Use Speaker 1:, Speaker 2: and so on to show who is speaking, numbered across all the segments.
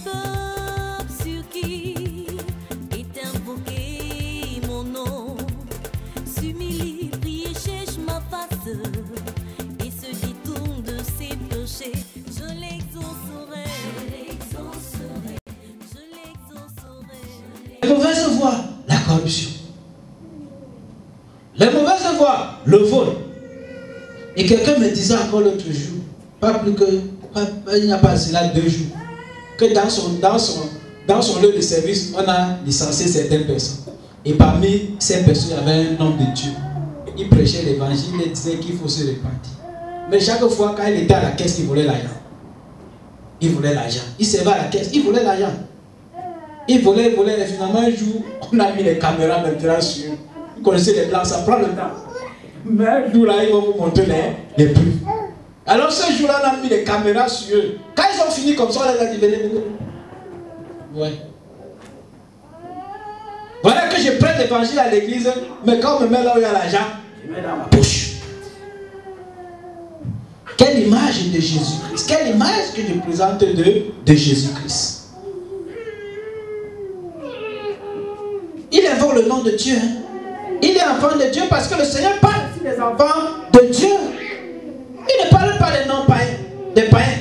Speaker 1: peuple sur qui est invoqué mon nom s'humilie, prie et cherche ma face et se détourne de ses péchés, je l'exaucerai, je l'exaucerai.
Speaker 2: Les mauvaises voies, la corruption. Les mauvaises voies, le vol. Et quelqu'un me disait encore l'autre jour, il n'y a pas cela 2 jours, que dans son lieu de service, on a licencié certaines personnes. Et parmi ces personnes, il y avait un homme de Dieu. Il prêchait l'évangile, il disait qu'il faut se repentir. Mais chaque fois, quand il était à la caisse, il volait l'argent. Il volait l'argent. Il servait à la caisse, il volait l'argent. Il volait, et finalement, un jour, on a mis les caméras maintenant sur. Vous connaissez les plans, ça prend le temps. Mais un jour là, ils vont vous montrer les prix. Alors ce jour-là, on a mis les caméras sur eux. Quand ils ont fini comme ça, on les a dit, venez. Ouais. Voilà que je prête l'évangile à l'église, mais quand on me met là où il y a l'argent, je mets dans ma poche. Quelle image de Jésus-Christ? Quelle image que je présente de Jésus-Christ? Il invoque le nom de Dieu. Hein? Il est enfant de Dieu parce que le Seigneur parle ici des enfants de Dieu. Il ne parle pas des noms païens, des païens.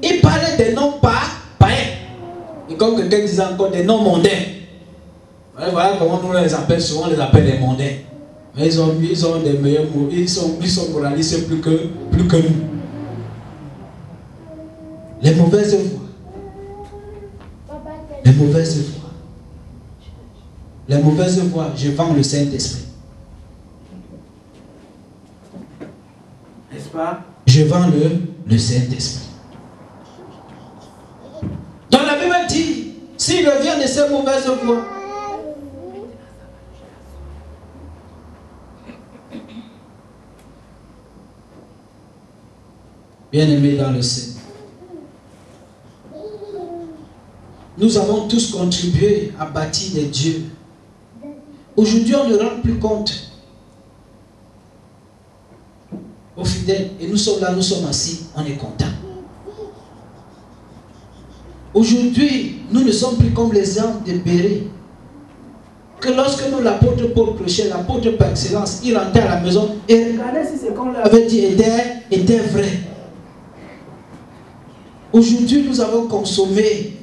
Speaker 2: Il parle des noms païens. Et comme quelqu'un disait encore des noms mondains. Voilà comment nous les appelle, souvent on les appelle les mondains. Mais ils ont des meilleurs mots, ils sont moralistes plus que nous. Les mauvaises voies. Les mauvaises voies. Les mauvaises voies, je vends le Saint-Esprit. N'est-ce pas? Je vends le Saint-Esprit. Donc la Bible dit, s'il revient de ces mauvaises voies, bien-aimés dans le Seigneur, nous avons tous contribué à bâtir des dieux. Aujourd'hui, on ne rend plus compte aux fidèles. Et nous sommes là, nous sommes assis, on est contents. Aujourd'hui, nous ne sommes plus comme les hommes de Béret. Que lorsque nous, l'apôtre Paul prêchait, l'apôtre par excellence, il rentrait à la maison et regardait si ce qu'on lui avait dit était vrai. Aujourd'hui, nous avons consommé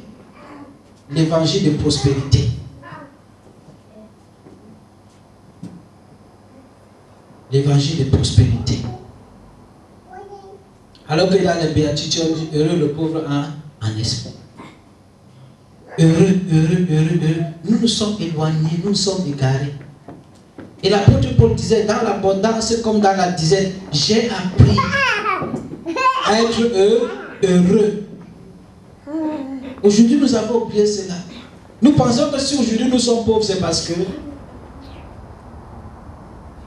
Speaker 2: l'évangile de prospérité. L'évangile de prospérité. Alors que dans les béatitudes, on dit heureux le pauvre en esprit. Heureux. Nous nous sommes éloignés, nous nous sommes égarés. Et l'apôtre Paul disait, dans l'abondance comme dans la disette, j'ai appris à être heureux. Aujourd'hui, nous avons oublié cela. Nous pensons que si aujourd'hui nous sommes pauvres, c'est parce que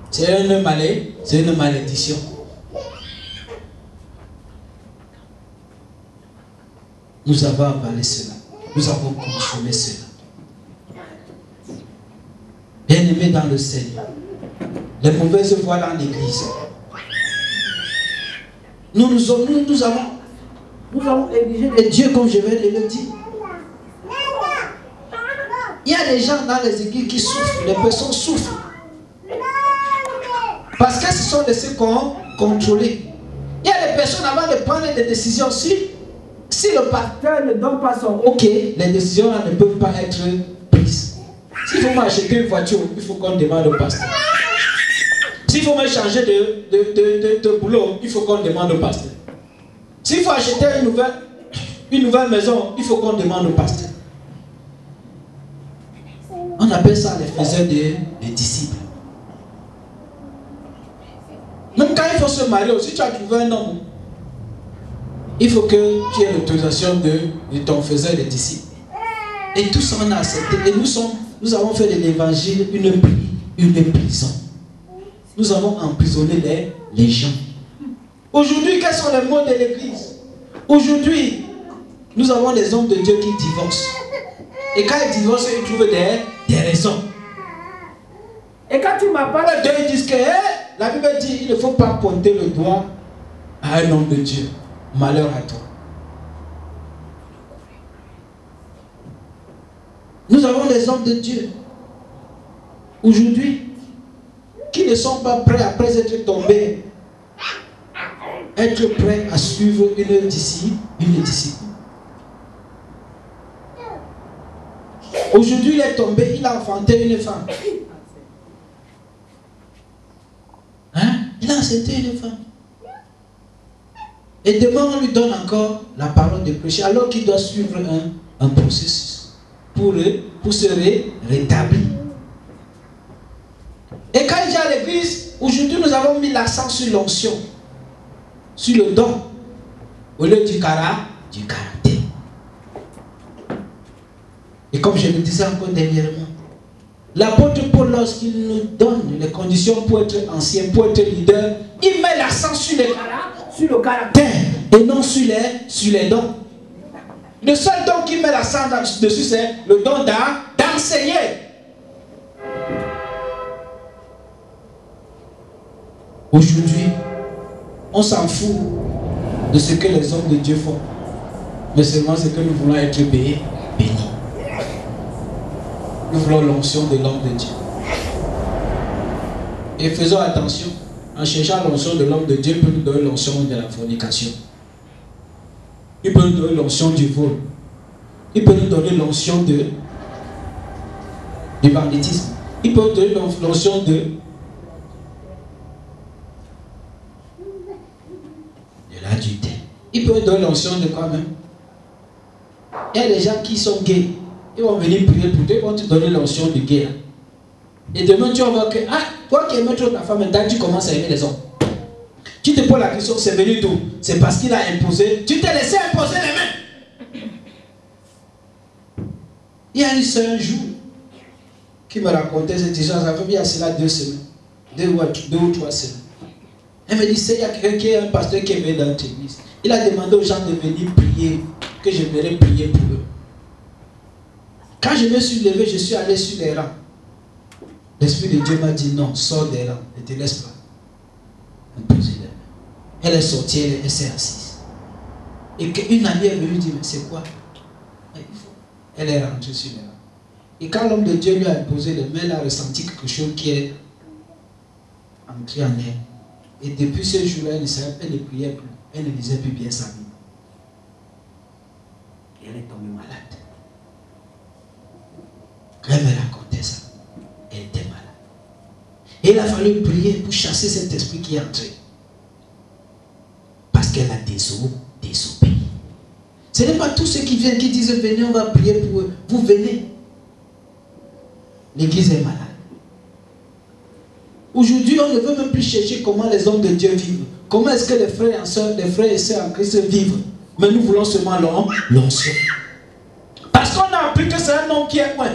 Speaker 2: c'est une malédiction. Nous avons avalé cela. Nous avons consommé cela. Bien-aimés dans le Seigneur, les mauvaises voies dans l'église. Nous avons négligé les dieux comme je vais le dire. Il y a des gens dans les églises qui souffrent, les personnes souffrent. Parce que ce sont laissés contrôler. Il y a des personnes avant de prendre des décisions. Si le pasteur ne donne pas son OK, les décisions ne peuvent pas être prises. S'il faut m'acheter une voiture, il faut qu'on demande au pasteur. S'il faut me changer de boulot, il faut qu'on demande au pasteur. S'il faut acheter une nouvelle maison, il faut qu'on demande au pasteur. On appelle ça les faiseurs des disciples. Même quand il faut se marier, si tu as trouvé un homme, il faut que tu aies l'autorisation de ton faiseur des disciples. Et tout ça on a accepté. Et nous avons fait de l'évangile une prison. Nous avons emprisonné les gens. Aujourd'hui, quels sont les mots de l'église? Aujourd'hui, nous avons des hommes de Dieu qui divorcent. Et quand ils divorcent, ils trouvent des raisons. Et quand tu m'as parlé d'eux, ils disent que la Bible dit il ne faut pas pointer le doigt à un homme de Dieu. Malheur à toi. Nous avons des hommes de Dieu aujourd'hui qui ne sont pas prêts après être tombés, être prêts à suivre une discipline. Aujourd'hui, il est tombé, il a enfanté une femme. Hein? Il a accepté une femme. Et demain, on lui donne encore la parole de péché, alors qu'il doit suivre un processus pour se rétablir. Et quand il dit à l'église, aujourd'hui, nous avons mis l'accent sur l'onction, sur le don, au lieu du caractère. Et comme je le disais encore dernièrement, l'apôtre Paul, lorsqu'il nous donne les conditions pour être ancien, pour être leader, il met l'accent sur le caractère et non sur les dons. Le seul don qu'il met l'accent dessus, c'est le don d'enseigner. Aujourd'hui, on s'en fout de ce que les hommes de Dieu font, mais seulement ce que nous voulons être bénis. Nous voulons l'onction de l'homme de Dieu. Et faisons attention, en cherchant l'onction de l'homme de Dieu, il peut nous donner l'onction de la fornication. Il peut nous donner l'onction du vol. Il peut nous donner l'onction du banditisme. Il peut nous donner l'onction de l'adultère. Il peut nous donner l'onction de quoi même? Il y a des gens qui sont gays. Ils vont venir prier pour toi, ils vont te donner l'onction de gay. Et demain, tu vas voir que, toi qui aimes trop ta femme, maintenant tu commences à aimer les hommes. Tu te poses la question, c'est venu d'où? C'est parce qu'il a imposé. Tu t'es laissé imposer les mains. Il y a une soeur un jour qui me racontait cette histoire, ça fait bien cela 2 semaines, 2 ou 3 semaines. Elle me dit, il y a quelqu'un qui est un pasteur qui est venu dans notre église. Il a demandé aux gens de venir prier, que je viendrais prier pour eux. Quand je me suis levé, je suis allé sur les rangs. L'Esprit de Dieu m'a dit non, sors des rangs, ne te laisse pas imposer les mains. Elle est sortie, elle s'est assise. Et qu'une amie est venue dire, mais c'est quoi? Elle est rentrée sur les rangs. Et quand l'homme de Dieu lui a imposé les mains, elle a ressenti quelque chose qui est entré en elle. Et depuis ce jour-là, elle ne priait plus. Elle ne lisait plus bien sa Bible. Et elle est tombée malade. Quand elle me racontait ça, elle était malade. Et il a fallu prier pour chasser cet esprit qui est entré. Parce qu'elle a désobéi. Ce n'est pas tous ceux qui viennent qui disent venez, on va prier pour eux. Vous venez. L'église est malade. Aujourd'hui, on ne veut même plus chercher comment les hommes de Dieu vivent. Comment est-ce que les frères et sœurs en Christ vivent. Mais nous voulons seulement l'onction. Parce qu'on a appris que c'est un homme qui est loin.